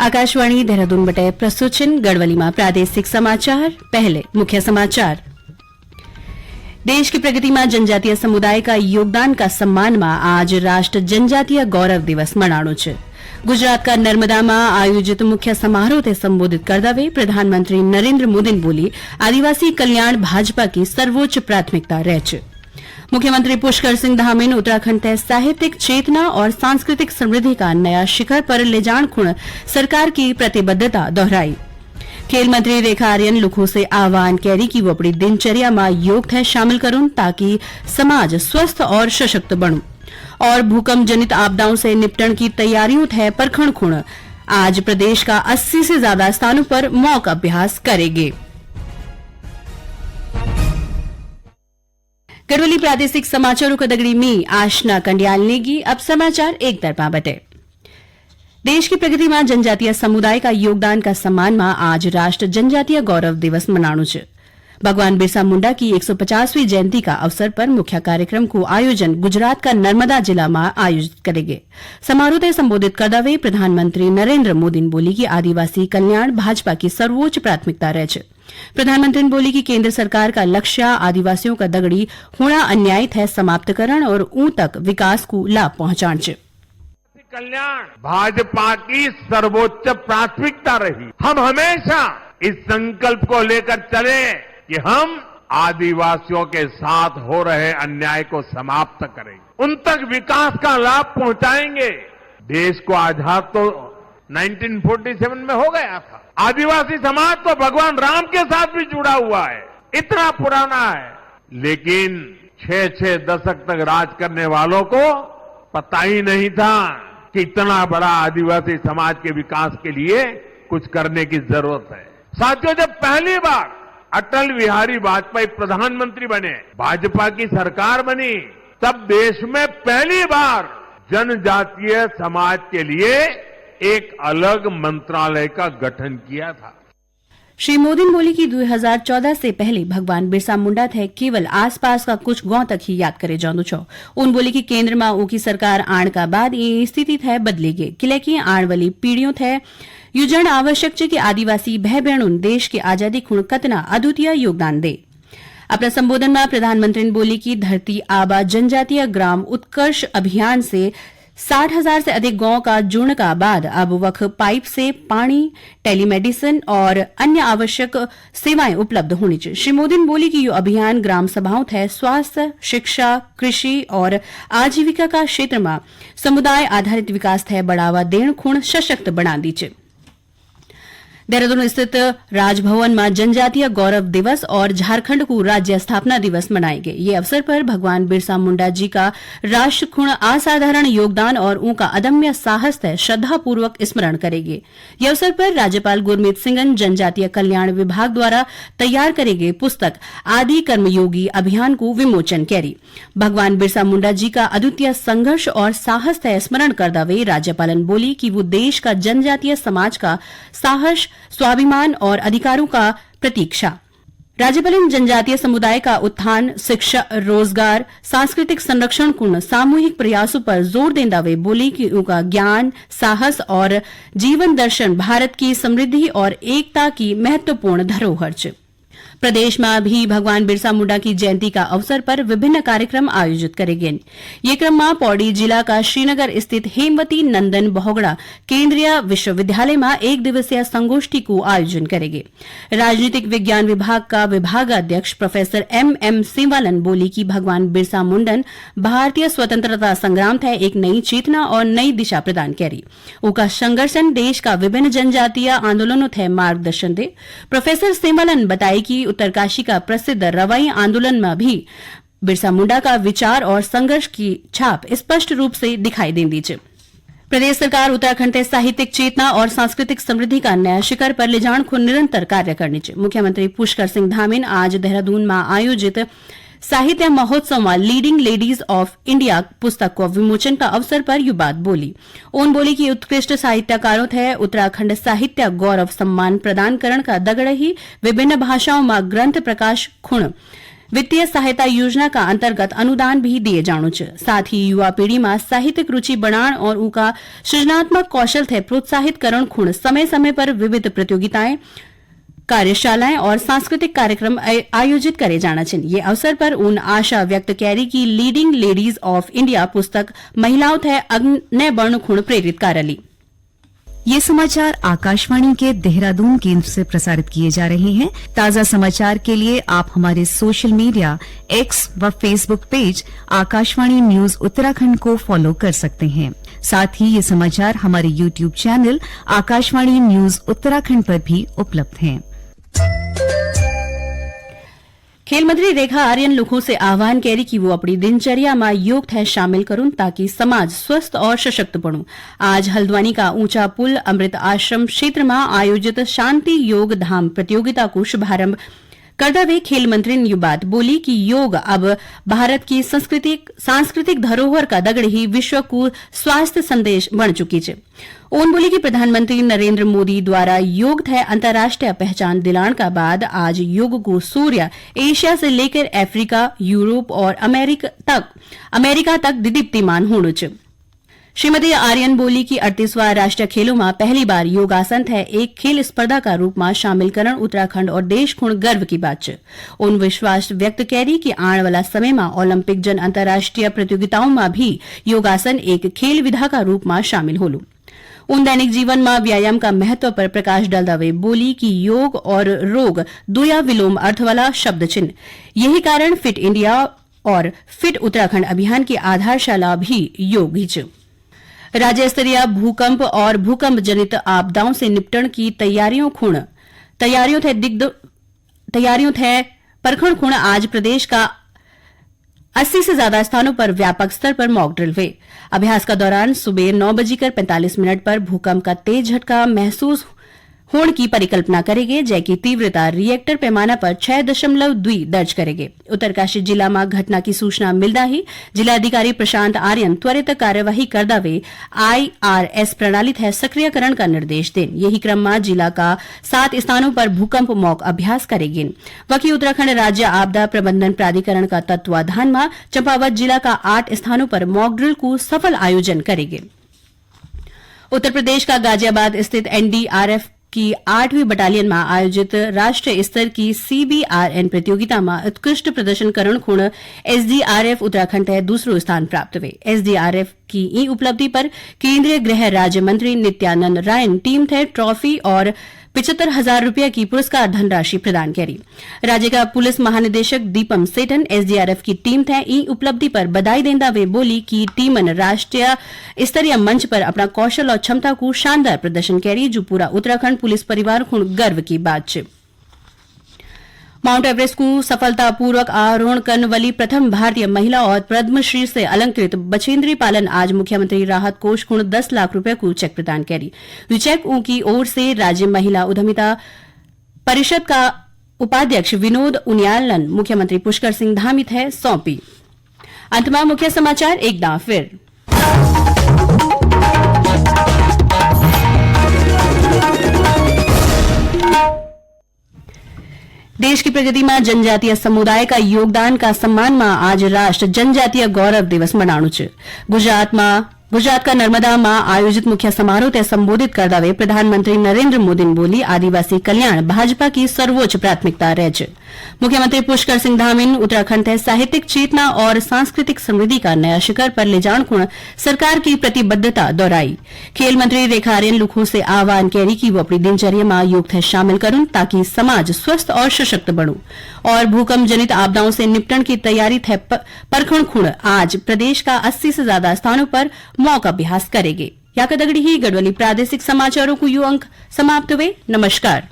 आकाशवाणी देहरादून बटे प्रस्तुत गढ़वाली में प्रादेशिक समाचार। पहले मुख्य समाचार। देश की प्रगति में जनजातीय समुदाय का योगदान का सम्मान में आज राष्ट्र जनजातीय गौरव दिवस मनाणो छे। गुजरात का नर्मदा में आयोजित मुख्य समारोह से संबोधित करते हुए प्रधानमंत्री नरेंद्र मोदी ने बोली, आदिवासी कल्याण भाजपा की सर्वोच्च प्राथमिकता रहे छे। मुख्यमंत्री पुष्कर सिंह धामी ने उत्तराखंड तय साहित्यिक चेतना और सांस्कृतिक समृद्धि का नया शिखर पर ले जाण खुण सरकार की प्रतिबद्धता दोहराई। खेल मंत्री रेखा आर्यन लोगों से आह्वान करी कि वो अपनी दिनचर्या में योग थे शामिल करूं ताकि समाज स्वस्थ और सशक्त बनू। और भूकंप जनित आपदाओं से निपटन की तैयारियों थे परखण खुण आज प्रदेश का 80 से ज्यादा स्थानों पर मॉक अभ्यास करेंगे। गढ़वाली प्रादेशिक समाचारों का दगड़ी में आशना कंडियाल नेगी। अब समाचार एक तरफा बटे। देश की प्रगति में जनजातीय समुदाय का योगदान का सम्मान में आज राष्ट्र जनजातीय गौरव दिवस मनाणो छे। भगवान बिरसा मुंडा की 150वीं जयंती का अवसर पर मुख्य कार्यक्रम को आयोजन गुजरात का नर्मदा जिला में आयोजित करेंगे। समारोह से संबोधित करते हुए प्रधानमंत्री नरेंद्र मोदी ने बोली कि आदिवासी कल्याण भाजपा की सर्वोच्च प्राथमिकता रहे छे। प्रधानमंत्री ने बोली कि केंद्र सरकार का लक्ष्य आदिवासियों का दगड़ी होना अन्याय है समाप्त करण और ऊं तक विकास को लाभ पहुंचाण छे। कल्याण भाजपा की सर्वोच्च प्राथमिकता रही। हम हमेशा इस संकल्प को लेकर चले कि हम आदिवासियों के साथ हो रहे अन्याय को समाप्त करेंगे, उन तक विकास का लाभ पहुंचाएंगे। देश को आजाद तो 1947 में हो गया था। आदिवासी समाज तो भगवान राम के साथ भी जुड़ा हुआ है, इतना पुराना है, लेकिन 6-6 दशक तक राज करने वालों को पता ही नहीं था कि इतना बड़ा आदिवासी समाज के विकास के लिए कुछ करने की जरूरत है। साथियों, जब पहली बार अटल बिहारी वाजपेयी प्रधानमंत्री बने, भाजपा की सरकार बनी, तब देश में पहली बार जनजातीय समाज के लिए एक अलग मंत्रालय का गठन किया था। श्री मोदी ने बोली कि 2014 से पहले भगवान बिरसा मुंडा थे केवल आसपास का कुछ गांव तक ही याद करे जांदू छो। उन बोली कि केंद्र में ऊकी सरकार आण का बाद ये स्थिति थे बदली गई, किले आण वाली पीढ़ियों थे युजन आवश्यक है कि आदिवासी भाई बहनों देश की आजादी खुण कतना अद्वितीय योगदान दे। अपने संबोधन में प्रधानमंत्री ने बोली कि धरती आबा जनजातीय ग्राम उत्कर्ष अभियान से 60,000 से अधिक गांव का जुड़ने का बाद अब वक्त पाइप से पानी, टेलीमेडिसिन और अन्य आवश्यक सेवाएं उपलब्ध होनी चाहिए। श्री मोदी ने बोली कि यह अभियान ग्राम सभाओं थे स्वास्थ्य, शिक्षा, कृषि और आजीविका का क्षेत्र में समुदाय आधारित विकास थे बढ़ावा देण खुण सशक्त बना दीचे। देहरादून स्थित राजभवन में जनजातीय गौरव दिवस और झारखंड को राज्य स्थापना दिवस मनाएंगे। ये अवसर पर भगवान बिरसा मुंडा जी का राष्ट्र खुण असाधारण योगदान और उनका अदम्य साहस है श्रद्धापूर्वक स्मरण करेंगे। ये अवसर पर राज्यपाल गुरमीत सिंघन जनजातीय कल्याण विभाग द्वारा तैयार करेंगे पुस्तक आदि कर्मयोगी अभियान को विमोचन करी। भगवान बिरसा मुंडा जी का अद्वितीय संघर्ष और साहस है स्मरण करते हुए राज्यपालन बोली कि वो देश का जनजातीय समाज का साहस, स्वाभिमान और अधिकारों का प्रतीक्षा। राज्यपाल जनजातीय समुदाय का उत्थान, शिक्षा, रोजगार, सांस्कृतिक संरक्षण कुण सामूहिक प्रयासों पर जोर देंदा हुए बोली कि उनका ज्ञान, साहस और जीवन दर्शन भारत की समृद्धि और एकता की महत्वपूर्ण धरोहर है। प्रदेश में भी भगवान बिरसा मुंडा की जयंती का अवसर पर विभिन्न कार्यक्रम आयोजित करेंगे। ये क्रम में पौड़ी जिला का श्रीनगर स्थित हेमवती नंदन बहुगुणा केंद्रीय विश्वविद्यालय में एक दिवसीय संगोष्ठी को आयोजन करेंगे। राजनीतिक विज्ञान विभाग का विभागाध्यक्ष प्रोफेसर एम सिंवालन बोली कि भगवान बिरसा मुंडन भारतीय स्वतंत्रता संग्राम थे एक नई चेतना और नई दिशा प्रदान करी। उनका संघर्षण देश का विभिन्न जनजातीय आंदोलनों थे मार्गदर्शन दे। प्रोफेसर सिंवालन बताई कि उत्तरकाशी का प्रसिद्ध रवाई आंदोलन में भी बिरसा मुंडा का विचार और संघर्ष की छाप स्पष्ट रूप से दिखाई देती है। प्रदेश सरकार उत्तराखंड के साहित्यिक चेतना और सांस्कृतिक समृद्धि का नया शिखर पर ले जाण को निरंतर कार्य करनी चाहिए। मुख्यमंत्री पुष्कर सिंह धामी ने आज देहरादून में आयोजित साहित्य महोत्सव में लीडिंग लेडीज ऑफ इंडिया पुस्तक को विमोचन का अवसर पर यह बात बोली। उन बोली कि उत्कृष्ट साहित्यकारों थे उत्तराखंड साहित्य गौरव सम्मान प्रदान करण का दगड़ ही विभिन्न भाषाओं में ग्रंथ प्रकाश खुण वित्तीय सहायता योजना का अंतर्गत अनुदान भी दिए जाणु छ। साथ ही युवा पीढ़ी में साहित्यिक रुचि बढ़ाण और उनका सृजनात्मक कौशल थे प्रोत्साहित करण खुण समय समय पर विविध प्रतियोगिताएं, कार्यशालाएं और सांस्कृतिक कार्यक्रम आयोजित करे जाना चाहिए। ये अवसर पर उन आशा व्यक्त कैरी की लीडिंग लेडीज ऑफ इंडिया पुस्तक महिलाओं थे अग्नि बर्ण खुण प्रेरित कारली। ये समाचार आकाशवाणी के देहरादून केंद्र से प्रसारित किए जा रहे हैं। ताजा समाचार के लिए आप हमारे सोशल मीडिया एक्स व Facebook page Akashvani news Uttarakhand को फॉलो कर सकते हैं। साथ ही ये समाचार हमारे YouTube channel Akashvani news Uttarakhand पर भी उपलब्ध हैं। खेल मंत्री रेखा आर्यन लोगों से आह्वान करी कि वो अपनी दिनचर्या में योग थे शामिल करूं ताकि समाज स्वस्थ और सशक्त बनू। आज हल्द्वानी का ऊंचा पुल अमृत आश्रम क्षेत्र में आयोजित शांति योग धाम प्रतियोगिता को शुभारंभ करते हुए खेल मंत्री ने ये बात बोली कि योग अब भारत की सांस्कृतिक धरोहर का दगड़ ही विश्व को स्वास्थ्य संदेश बन चुकी है। उन बोली कि प्रधानमंत्री नरेंद्र मोदी द्वारा योग थे अंतर्राष्ट्रीय पहचान दिलाने का बाद आज योग को सूर्य एशिया से लेकर अफ्रीका, यूरोप और अमेरिका तक दीप्तिमान होना चाहिए। श्रीमती आर्यन बोली कि 38वां राष्ट्रीय खेलों में पहली बार योगासन थे एक खेल स्पर्धा का रूप में शामिल करण उत्तराखंड और देश खुण गर्व की बात है। उन विश्वास व्यक्त करी कि आने वाला समय में ओलंपिक जन अंतर्राष्ट्रीय प्रतियोगिताओं में भी योगासन एक खेल विधा का रूप में शामिल होलू। उन दैनिक जीवन में व्यायाम का महत्व पर प्रकाश डालते हुए बोली कि योग और रोग दुया विलोम अर्थ वाला शब्द चिन्ह, यही कारण फिट इंडिया और फिट उत्तराखंड अभियान की आधारशिला भी योग ही है। राज्य स्तरीय भूकंप और भूकंप जनित आपदाओं से निपटन की तैयारियों थे परखण खुण आज प्रदेश का 80 से ज्यादा स्थानों पर व्यापक स्तर पर मॉक ड्रिल हुए। अभ्यास का दौरान सुबह 9:45 पर भूकंप का तेज झटका महसूस होने की परिकल्पना करेंगे, जैकी तीव्रता रिएक्टर पैमाना पर 6.2 दर्ज करेंगे। उत्तरकाशी जिला में घटना की सूचना मिलता ही जिलाधिकारी प्रशांत आर्यन त्वरित कार्यवाही करते हुए IRS प्रणाली थे सक्रियकरण का निर्देश दें। यही क्रम में जिला का 7 स्थानों पर भूकंप मॉक अभ्यास करेंगे। वहीं उत्तराखंड राज्य आपदा प्रबंधन प्राधिकरण का तत्वाधान में चंपावत जिला का 8 स्थानों पर मॉक ड्रिल को सफल आयोजन करेंगे। उत्तर प्रदेश का गाजियाबाद स्थित NDRF की 8वीं बटालियन में आयोजित राष्ट्रीय स्तर की CBRN प्रतियोगिता में उत्कृष्ट प्रदर्शन करण खुण SDRF उत्तराखंड थे दूसरो स्थान प्राप्त हुए। SDRF की ई उपलब्धि पर केंद्रीय गृह राज्य मंत्री नित्यानंद राय टीम थे ट्रॉफी और 75,000 रुपये की पुरस्कार धनराशि प्रदान करी। राज्य का पुलिस महानिदेशक दीपम सेठन SDRF की टीम थे ई उपलब्धि पर बधाई देंदा वे बोली कि टीमन राष्ट्रीय स्तरीय मंच पर अपना कौशल और क्षमता को शानदार प्रदर्शन करी, जो पूरा उत्तराखंड पुलिस परिवार को गर्व की बात है। माउंट एवरेस्ट को सफलतापूर्वक आरोहण करने वाली प्रथम भारतीय महिला और पद्मश्री से अलंकृत बचेंद्री पालन आज मुख्यमंत्री राहत कोष खुण 10 लाख रुपए को चेक प्रदान करी। ये चेक उनकी ओर से राज्य महिला उद्यमिता परिषद का उपाध्यक्ष विनोद उनियालन मुख्यमंत्री पुष्कर सिंह धामी थे सौंपी। अंत में मुख्य समाचार एक बार फिर। देश की प्रगति में जनजातीय समुदाय का योगदान का सम्मान में आज राष्ट्र जनजातीय गौरव दिवस मनाणु छ। गुजरात का नर्मदा में आयोजित मुख्य समारोह ते संबोधित करते हुए प्रधानमंत्री नरेंद्र मोदी ने बोली आदिवासी कल्याण भाजपा की सर्वोच्च प्राथमिकता रह छ। मुख्यमंत्री पुष्कर सिंह धामी उत्तराखंड थे साहित्यिक चेतना और सांस्कृतिक समृद्धि का नया शिखर पर ले जाने खुण सरकार की प्रतिबद्धता दोहराई। खेल मंत्री रेखा आर्यन लोगों से आह्वान करी कि वो अपनी दिनचर्या में योग थे शामिल करूं ताकि समाज स्वस्थ और सशक्त बनू। और भूकंप जनित आपदाओं से निपटन की तैयारी थे परखण खुण आज प्रदेश का 80 से ज्यादा स्थानों पर मॉक अभ्यास करेंगे। या दगड़ी ही गढ़वाली प्रादेशिक समाचारों को यू अंक समाप्त हुए। नमस्कार।